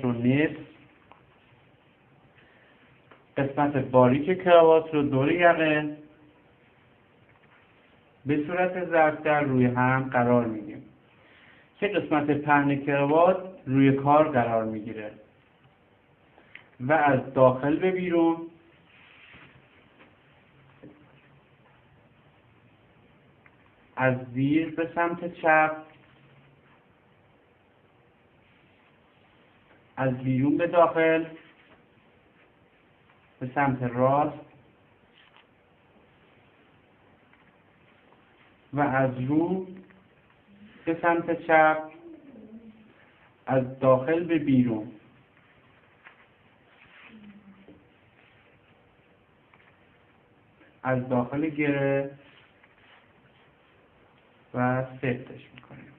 رو نصف، قسمت باریک کراوات رو دور یقه به صورت ضربدر روی هم قرار میدیم که قسمت پهن کراوات روی کار قرار میگیره و از داخل به بیرون از زیر به سمت چپ، از بیرون به داخل به سمت راست و از رو به سمت چپ، از داخل به بیرون. از داخل گره و سفتش میکنیم.